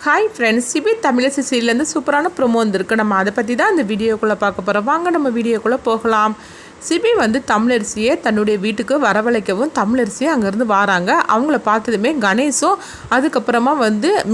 Hi friends, CP Tamilarasi சீரியல்லேருந்து சூப்பரான promo வந்திருக்கு. நம்ம அதை பற்றி தான் இந்த வீடியோக்குள்ளே பார்க்க போகிறோம். வாங்க நம்ம வீடியோக்குள்ளே போகலாம். சிபி தமிழரசியை தன்னுடைய வீட்டுக்கு வரவழைக்கவும் தமிழரசியை அங்கேருந்து வராங்க. அவங்கள பார்த்ததுமே கணேஷும் அதுக்கப்புறமா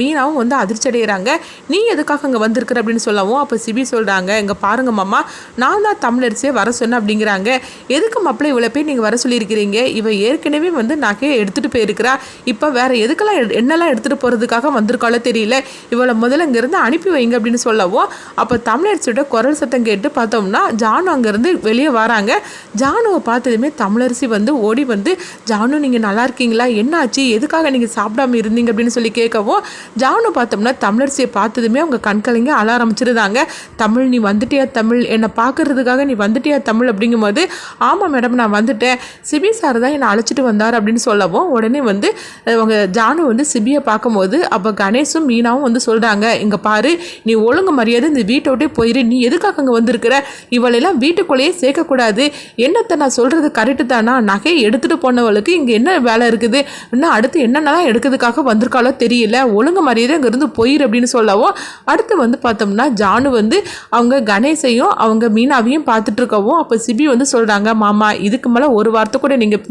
மீனாவும் அதிர்ச்சி அடைகிறாங்க. நீ எதுக்காக அங்கே வந்திருக்கிற அப்படின்னு சொல்லவும், அப்போ சிபி சொல்கிறாங்க, இங்கே பாருங்க மாமா, நான் தான் தமிழரசியை வர சொன்னேன் அப்படிங்கிறாங்க. எதுக்கு மாப்பிள்ளை இவ்வளோ பேர் நீங்கள் வர சொல்லியிருக்கிறீங்க? இவ ஏற்கனவே நகையை எடுத்துகிட்டு போயிருக்கிறா. இப்போ வேறு எதுக்கெல்லாம் என்னெல்லாம் எடுத்துகிட்டு போகிறதுக்காக வந்திருக்காளோ தெரியல. இவளை முதல்ல இங்கேருந்து அனுப்பி வைங்க அப்படின்னு சொல்லவும், அப்போ தமிழரசியோட குரல் சத்தம் கேட்டு பார்த்தோம்னா ஜானு அங்கேருந்து வெளியே வராங்க. ஜானுவை பார்த்ததுமே தமிழரசி ஓடி ஜானு நீங்கள் நல்லா இருக்கீங்களா, என்னாச்சு, எதுக்காக நீங்கள் சாப்பிடாம இருந்தீங்க அப்படின்னு சொல்லி கேட்கவும், ஜானு பார்த்தோம்னா தமிழரசியை பார்த்ததுமே அவங்க கண்கலைங்க அழ ஆரம்பிச்சிருந்தாங்க. தமிழ், நீ வந்துட்டியா தமிழ், என்னை பார்க்கறதுக்காக நீ வந்துட்டியா தமிழ் அப்படிங்கும்போது, ஆமாம் மேடம் நான் வந்துட்டேன், சிபி சார் தான் என்னை அழைச்சிட்டு வந்தார் அப்படின்னு சொல்லவும், உடனே அவங்க ஜானு சிபியை பார்க்கும்போது அப்போ கணேஷும் மீனாவும் சொல்கிறாங்க, இங்கே பாரு, நீ ஒழுங்கு மரியாதை இந்த வீட்டை விட்டே போயிரு, நீ எதுக்காக அங்கே வந்திருக்கிற, இவளெல்லாம் வீட்டுக்குள்ளேயே சேர்க்கக்கூடாது, என்னத்தை நான் சொல்கிறது கரெக்டு தானா, நகையை எடுத்துகிட்டு போனவளுக்கு இங்கே என்ன வேலை இருக்குது, இன்னும் அடுத்து என்னென்னலாம் எடுக்கிறதுக்காக வந்திருக்காலோ தெரியல, ஒழுங்கு மரியாதை அங்கேருந்து போயிரு அப்படின்னு சொல்லவும், அடுத்து பார்த்தோம்னா ஜானு அவங்க கணேசையும் அவங்க மீனாவையும் பார்த்துட்டு இருக்கவும், அப்போ சிபி சொல்கிறாங்க, மாமா இதுக்கு மேலே ஒரு வார்த்தை கூட நீங்கள்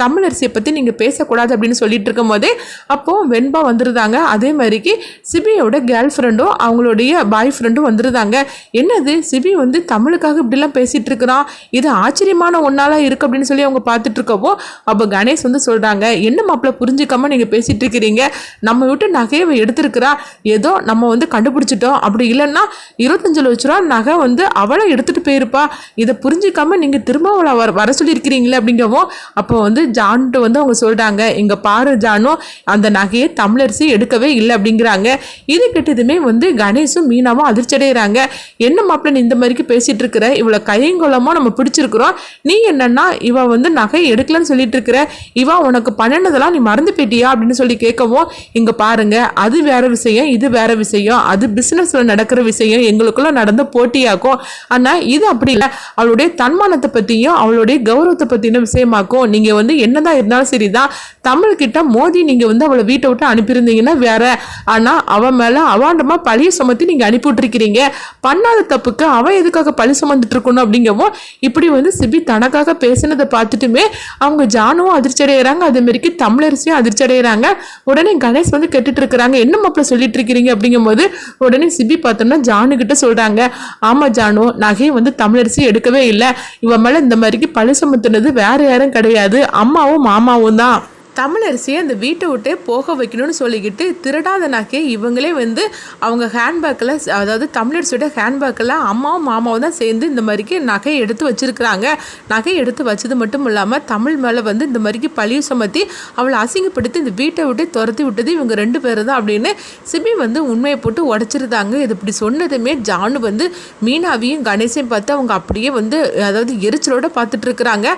தமிழரசியை பற்றி நீங்கள் பேசக்கூடாது அப்படின்னு சொல்லிட்டு இருக்கும் போதே அப்போது வெண்பா வந்துருந்தாங்க. அதே மாதிரிக்கு சிபியோட கேர்ள் ஃப்ரெண்டும் அவங்களுடைய பாய் ஃப்ரெண்டும் வந்துருந்தாங்க. என்னது சிபி தமிழுக்காக இப்படிலாம் பேசிகிட்டு இருக்கிறான், இது ஆச்சரியமான ஒன்னால இருக்கு அப்படின்னு சொல்லி அவங்க பார்த்துட்டு இருக்கவோ, அப்போ கணேஷ் சொல்றாங்க, என்ன மாப்பிள்ள புரிஞ்சுக்காம நீங்க பேசிட்டு இருக்கிறீங்க, நம்ம விட்டு நகையை எடுத்திருக்கிறா, ஏதோ நம்ம கண்டுபிடிச்சிட்டோம், அப்படி இல்லைன்னா 25 லட்ச ரூபா நகை அவளை எடுத்துட்டு போயிருப்பா, இதை புரிஞ்சுக்காம நீங்க திரும்ப அவளை வர சொல்லியிருக்கிறீங்களே அப்படிங்கவும், அப்போ ஜான்ட்டு அவங்க சொல்றாங்க, இங்க பாரு ஜானு, அந்த நகையை தமிழரசி எடுக்கவே இல்லை அப்படிங்கிறாங்க. இது கிட்டதுமே கணேஷும் மீனாவும் அதிர்ச்சி அடைகிறாங்க. என்ன மாப்பிள்ள நீ இந்த மாதிரிக்கு பேசிட்டு இருக்கிற, இவ்வளவு கையங்கோலமா நம்ம பிடிச்சிருக்கிறோம், நீ என்னன்னா இவ நகை எடுக்கலன்னு சொல்லிட்டு இருக்கிற, இவ உனக்கு பண்ணினதெல்லாம் நீ மறந்து போயிட்டியா அப்படின்னு சொல்லி கேட்கவும், இங்க பாருங்க, அது வேற விஷயம், இது வேற விஷயம், அது பிசினஸ்ல நடக்கிற விஷயம், எங்களுக்குள்ள நடந்த போட்டியாக்கும், ஆனா இது அப்படி இல்லை, அவளுடைய தன்மானத்தை பத்தியும் அவளுடைய கௌரவத்தை பத்தின விஷயமாக்கும், நீங்க என்னதான் இருந்தாலும் சரிதான், தமிழ் கிட்ட மோதி நீங்க அவளை வீட்டை விட்டு அனுப்பியிருந்தீங்கன்னா வேற, ஆனா அவன் மேல அவாண்டமா பழிய சுமத்தி நீங்க அனுப்பி விட்டுருக்கிறீங்க, பண்ணாத தப்புக்கு அவன் எதுக்காக பழி சுமந்துட்டு இருக்கணும் அப்படிங்கவும், இப்படி சிபி தனக்காக பேசினதை பார்த்துட்டுமே அவங்க ஜானுவும் அதிர்ச்சி அடைகிறாங்க. அதே மாதிரிக்கு தமிழரசியும் அதிர்ச்சி அடைகிறாங்க. உடனே கணேஷ் கேட்டுட்டு இருக்கிறாங்க, என்ன மாப்பிள்ள சொல்லிட்டு இருக்கிறீங்க அப்படிங்கும் போது, உடனே சிபி பார்த்தோம்னா ஜானு கிட்ட சொல்றாங்க, ஆமா ஜானு, நகையை தமிழரசி எடுக்கவே இல்லை, இவன் மேல இந்த மாதிரிக்கு பழி சுமத்துனது வேற யாரும் கிடையாது, அம்மாவும் மாமாவும் தான். தமிழரசியை அந்த வீட்டை விட்டே போக வைக்கணும்னு சொல்லிக்கிட்டு திருடாத நகையை இவங்களே அவங்க ஹேண்ட்பேக்கில், அதாவது தமிழரசியோட ஹேண்ட்பேக்கில் அம்மாவும் மாமாவும் தான் சேர்ந்து இந்த மாதிரிக்கு நகையை எடுத்து வச்சுருக்கிறாங்க. நகை எடுத்து வச்சது மட்டும் இல்லாமல் தமிழ் மேலே இந்த மாதிரிக்கு பழியை சுமத்தி அவளை அசிங்கப்படுத்தி இந்த வீட்டை விட்டு துரத்தி விட்டது இவங்க 2 பேர் தான் அப்படின்னு சிபி உண்மையை போட்டு உடச்சிருந்தாங்க. இது இப்படி சொன்னதுமே ஜானு மீனாவையும் கணேசையும் பார்த்து அவங்க அப்படியே அதாவது எரிச்சலோடு பார்த்துட்டு இருக்கிறாங்க.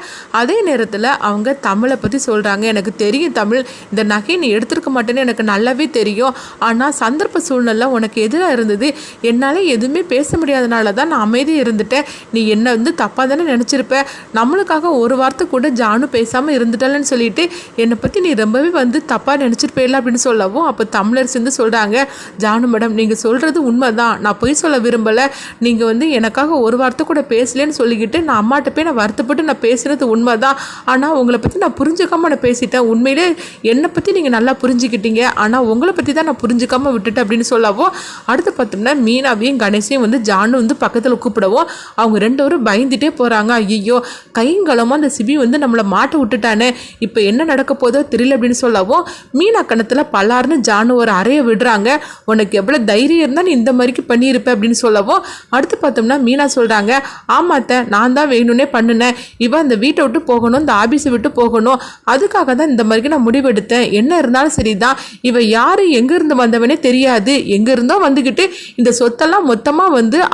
அதே நேரத்தில் அவங்க தமிழை பற்றி சொல்கிறாங்க, எனக்கு தெரியும் தமிழ், இந்த நகை நீ எடுத்திருக்க மாட்டேன்னு எனக்கு நல்லாவே தெரியும், ஆனால் சந்தர்ப்ப சூழ்நிலை உனக்கு எதிராக இருந்தது, என்னால் எதுவுமே பேச முடியாதனால தான் நான் அமைதியாக இருந்துட்டேன், நீ என்ன தப்பாக தானே நினச்சிருப்ப, நம்மளுக்காக ஒரு வார்த்தை கூட ஜானு பேசாமல் இருந்துட்டாலன்னு சொல்லிட்டு என்னை பற்றி நீ ரொம்பவே தப்பாக நினச்சிருப்பேல அப்படின்னு சொல்லவும், அப்போ தமிழரசி சொல்கிறாங்க, ஜானு மேடம் நீங்கள் சொல்கிறது உண்மை தான், நான் பொய் சொல்ல விரும்பலை, நீங்கள் எனக்காக ஒரு வார்த்தை கூட பேசலன்னு சொல்லிக்கிட்டு நான் அம்மாட்ட போய் நான் வருத்தப்பட்டு நான் பேசுகிறது உண்மை தான், ஆனால் உங்களை பற்றி நான் புரிஞ்சுக்காமல் நான் பேசிட்டேன், உண்மையிலே என்னை பற்றி நீங்கள் நல்லா புரிஞ்சுக்கிட்டீங்க, ஆனால் உங்களை பற்றி தான் நான் புரிஞ்சுக்காமல் விட்டுட்டேன் அப்படின்னு சொல்லவோ, அடுத்து பார்த்தோம்னா மீனாவையும் கணேசையும் ஜானு பக்கத்தில் கூப்பிடவும் அவங்க 2 பேரும் பயந்துட்டே போகிறாங்க. ஐயோ கைங்கலமாக அந்த சிபி நம்மளை மாட்ட விட்டுட்டானே, இப்போ என்ன நடக்க போதோ தெரியல அப்படின்னு சொல்லவும், மீனா கணத்தில் பலார்னு ஜானு ஒரு அறையை விடுறாங்க. உனக்கு எவ்வளோ தைரியம் இருந்தால் நீ இந்த மாதிரிக்கு பண்ணியிருப்பேன் அப்படின்னு சொல்லவும், அடுத்து பார்த்தோம்னா மீனா சொல்கிறாங்க, ஆமாத்த நான் தான் வேணும்னே பண்ணினேன், இவன் அந்த வீட்டை விட்டு போகணும், இந்த ஆபீஸை விட்டு போகணும், அதுக்காக தான் இந்த மாதிரி நான் முடிவெடுத்தேன், என்ன இருந்தாலும் சரிதான், இவ யாரு எங்கிருந்து வந்தவனே தெரியாது, எங்க இருந்தோ வந்துக்கிட்டு இந்த சொத்தெல்லாம் மொத்தமா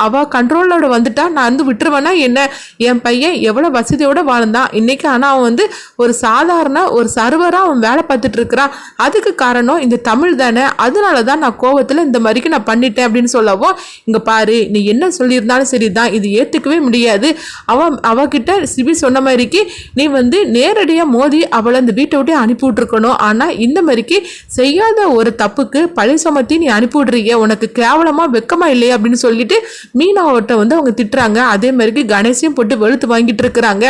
அவ கண்ட்ரோலோட வந்துட்டா நான் விட்டுருவேனா என்ன, என் பையன் எவ்வளவு வசதியோட வாழ்ந்தான் இன்னைக்கு, ஆனா அவன் ஒரு சாதாரண ஒரு சர்வரா அவன் வேலை பார்த்துட்டு இருக்கிறான், அதுக்கு காரணம் இந்த தமிழ் தானே, அதனாலதான் நான் கோவத்துல இந்த மாதிரிக்கு நான் பண்ணிட்டேன் அப்படின்னு சொல்லவும், இங்க பாரு நீ என்ன சொல்லியிருந்தாலும் சரிதான், இது ஏத்துக்கவே முடியாது, அவகிட்ட சிபி சொன்ன மாதிரிக்கு நீ நேரடியா மோதி அவளை இந்த வீட்டை விட்டு அனுப்பி விட்டுருக்கணும். ஆனால் இந்த மாதிரிக்கு செய்யாத ஒரு தப்புக்கு பழி சுமத்தி நீ அனுப்பி விட்றீங்க, உனக்கு கேவலமாக வெக்கமா இல்லையா அப்படின்னு சொல்லிட்டு மீனாவட்ட வந்து அவங்க திட்டுறாங்க. அதே மாதிரிக்கு கணேசையும் போட்டு வெளுத்து வாங்கிட்டு இருக்கிறாங்க.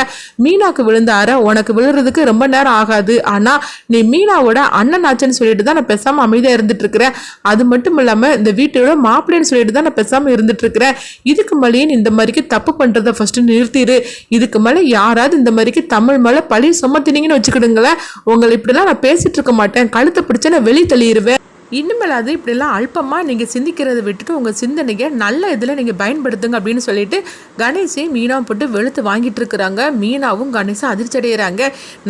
மீனாக்கு விழுந்தார உனக்கு விழுறதுக்கு ரொம்ப நேரம் ஆகாது, ஆனால் நீ மீனாவோட அண்ணன் ஆச்சுன்னு சொல்லிட்டு தான் நான் பேசாமல் அமைதியாக இருந்துட்டு இருக்கிறேன். அது மட்டும் இல்லாமல் இந்த வீட்டோட மாப்பிள்ளைன்னு சொல்லிட்டு தான் நான் பேசாமல் இருந்துட்டு இருக்கிறேன். இதுக்கு மேலேயே இந்த மாதிரிக்கு தப்பு பண்ணுறதை ஃபர்ஸ்ட் நிறுத்திடு. இதுக்கு மேலே யாராவது இந்த மாதிரிக்கு தமிழ் மேலே பழி சுமத்தினீங்கன்னு வச்சுக்கிடுங்களேன், உங்களை இப்படிலாம் நான் பேசிட்டு இருக்க மாட்டேன், கழுத்தை பிடிச்ச நான் வெளியே தள்ளிடுவேன். இனிமேலாவது இப்படிலாம் அல்பமாக நீங்கள் சிந்திக்கிறத விட்டுட்டு உங்கள் சிந்தனையை நல்ல இதில் நீங்கள் பயன்படுத்துங்க அப்படின்னு சொல்லிட்டு கணேசையும் மீனாவும் போட்டு வெளுத்து வாங்கிட்டு இருக்கிறாங்க. மீனாவும் கணேசும் அதிர்ச்சி அடைகிறாங்க.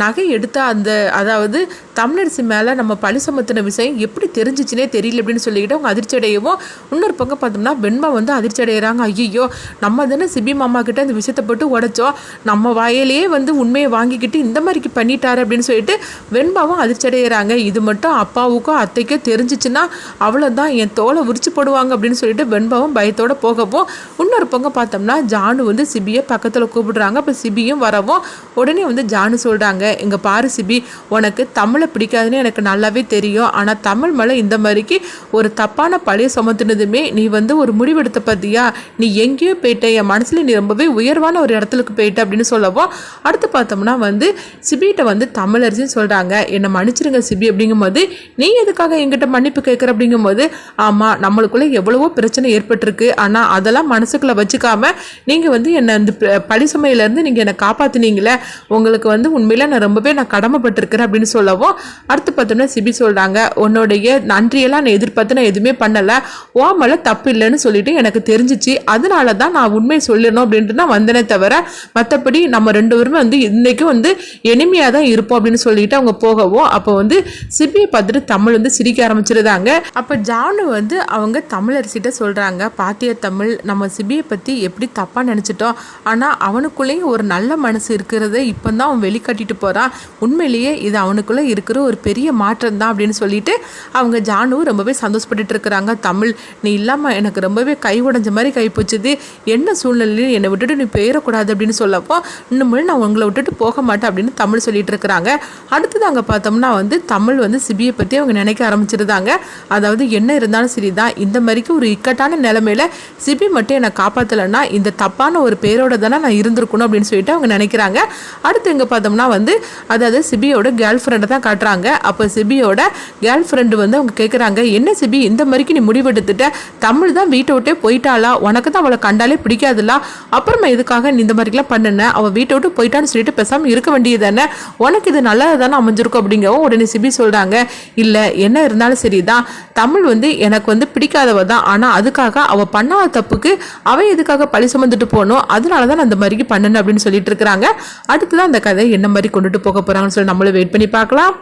நகை எடுத்த அந்த அதாவது தமிழரசி மேலே நம்ம பழி சுமத்தின விஷயம் எப்படி தெரிஞ்சிச்சுனே தெரியல அப்படின்னு சொல்லிக்கிட்டு அவங்க அதிர்ச்சி அடையவும், இன்னொரு பக்கம் பார்த்தோம்னா வெண்பா வந்து அதிர்ச்சி அடைகிறாங்க. ஐயோ, நம்ம தானே சிபி மாமா கிட்ட இந்த விஷயத்தை போட்டு உடைச்சோம், நம்ம வாயிலேயே வந்து உண்மையை வாங்கிக்கிட்டு இந்த மாதிரிக்கு பண்ணிட்டாரு அப்படின்னு சொல்லிட்டு வெண்பாவும் அதிர்ச்சி அடைகிறாங்க. இது மட்டும் அப்பாவுக்கும் அத்தைக்கும் தெரிஞ்சிச்சுன்னா அவ்வளோதான், என் தோலை உரிச்சு போடுவாங்க அப்படின்னு சொல்லிட்டு வெண்பாவும் பயத்தோட போகவும், இன்னொரு பக்கம் பார்த்தோம்னா ஜானு வந்து சிபியை பக்கத்தில் கூப்பிடுறாங்க. அப்போ சிபியும் வரவும் உடனே வந்து ஜானு சொல்கிறாங்க, இங்கே பாரு சிபி, உனக்கு தமிழை பிடிக்காதுன்னு எனக்கு நல்லாவே தெரியும், ஆனால் தமிழ் மேலே இந்த மாதிரிக்கு ஒரு தப்பான பழைய சுமத்துனதுமே நீ வந்து ஒரு முடிவெடுத்த பார்த்தியா, நீ எங்கேயோ போயிட்ட, என் மனசில் நீ ரொம்பவே உயர்வான ஒரு இடத்துக்கு போயிட்ட அப்படின்னு சொல்லவும், அடுத்து பார்த்தோம்னா வந்து சிபிகிட்ட வந்து தமிழரசின்னு சொல்கிறாங்க, என்னை மன்னிச்சிருங்க சிபி அப்படிங்கும்போது, நீ எதுக்காக எங்கிட்ட மன்னிப்பு கேட்குற அப்படிங்கும்போது, ஆமாம் நம்மளுக்குள்ளே எவ்வளவோ பிரச்சனை ஏற்பட்டிருக்கு, ஆனால் அதெல்லாம் மனசுக்குள்ளே வச்சுக்காம நீங்கள் வந்து என்னை அந்த பழி சுமையிலேருந்து நீங்கள் என்னை காப்பாற்றினீங்களே, உங்களுக்கு வந்து உண்மையில் நான் கடமைப்பட்டிருக்கிறேன் அப்படின்னு சொல்லவும், அடுத்து பார்த்தோம்னா சிபி சொல்கிறாங்க, உன்னுடைய நன்றியெல்லாம் நான் எதிர்பார்த்து நான் எதுவுமே பண்ணலை, ஓ மேலே தப்பு இல்லைன்னு சொல்லிட்டு எனக்கு தெரிஞ்சிச்சு, அதனால தான் நான் உண்மையை சொல்லணும் அப்படின்ட்டு நான் வந்தனே தவிர மற்றபடி நம்ம ரெண்டு பேருமே வந்து இன்றைக்கும் வந்து எளிமையாக தான் இருப்போம் அப்படின்னு சொல்லிட்டு அவங்க போகவும், அப்போ வந்து சிபியை பார்த்துட்டு தமிழ் வந்து சிரிக்க ஆரம்பிச்சிருந்தாங்க. அப்போ ஜானு வந்து அவங்க தமிழரசிட்ட சொல்கிறாங்க, பாத்திய தமிழ், நம்ம சிபியை பற்றி எப்படி தப்பாக நினச்சிட்டோம், ஆனால் அவனுக்குள்ளேயும் ஒரு நல்ல மனசு இருக்கிறத இப்போ தான் அவன் வெளிக்காட்டிட்டு போகிறான், உண்மையிலேயே இது அவனுக்குள்ளே இருக்கிற ஒரு பெரிய மாற்றம் தான் அப்படின்னு சொல்லிட்டு அவங்க ஜானு ரொம்பவே சந்தோஷப்பட்டுட்டு இருக்கிறாங்க. தமிழ், நீ இல்லாமல் எனக்கு ரொம்பவே கை உடைஞ்ச மாதிரி கை போச்சுது, என்ன சூழ்நிலையும் என்னை விட்டுட்டு நீ போயிடக்கூடாது அப்படின்னு சொல்லப்போ, இன்னும் நான் உங்களை விட்டுட்டு போக மாட்டேன் அப்படின்னு தமிழ் சொல்லிட்டு இருக்கிறாங்க. அடுத்தது அங்கே பார்த்தோம்னா வந்து தமிழ் வந்து சிபியை பற்றி அவங்க நினைக்க ஆரம்பிச்சிருந்தாங்க. அதாவது என்ன இருந்தாலும் சரிதான், இந்த மாதிரிக்கு ஒரு இக்கட்டான நிலைமையில சிபி மட்டும் என்னை காப்பாற்றலைன்னா இந்த தப்பான ஒரு பேரோட தானே நான் இருந்திருக்கணும் அப்படின்னு சொல்லிட்டு அவங்க நினைக்கிறாங்க. அடுத்து எங்கே பார்த்தோம்னா வந்து அதாவது சிபியோட கேர்ள் ஃப்ரெண்டை தான் காட்டுறாங்க. அப்போ சிபியோட கேர்ள் ஃப்ரெண்டு வந்து அவங்க கேட்குறாங்க, என்ன சிபி இந்த மாதிரிக்கு நீ முடிவெடுத்துட்ட, தமிழ் தான் வீட்டை விட்டே போயிட்டாளா, உனக்கு தான் அவளை கண்டாலே பிடிக்காதுல்ல, அப்புறமா எதுக்காக நீ இந்த மாதிரிலாம் பண்ணுன, அவள் வீட்டை விட்டு போயிட்டான்னு சொல்லிட்டு பேசாமல் இருக்க வேண்டியது தானே, உனக்கு இது நல்லது தானே அமைஞ்சிருக்கும் அப்படிங்கவும் உடனே சிபி சொல்கிறாங்க, இல்லை என்ன இருந்தாலும் சரிதான், தமிழ் வந்து எனக்கு வந்து பிடிக்காதவ தான், ஆனால் அதுக்காக அவள் பண்ணாத தப்புக்கு அவன் எதுக்காக பழி சுமந்துட்டு போகணும், அதனால தான் நான் அந்த மாதிரிக்கு பண்ணணும் அப்படின்னு சொல்லிட்டு இருக்கிறாங்க. அடுத்துதான் அந்த கதை என்ன மாதிரி கொண்டுட்டு போக போகிறாங்கன்னு சொல்லி நம்மளும் வெயிட் பண்ணி பார்க்கலாம்.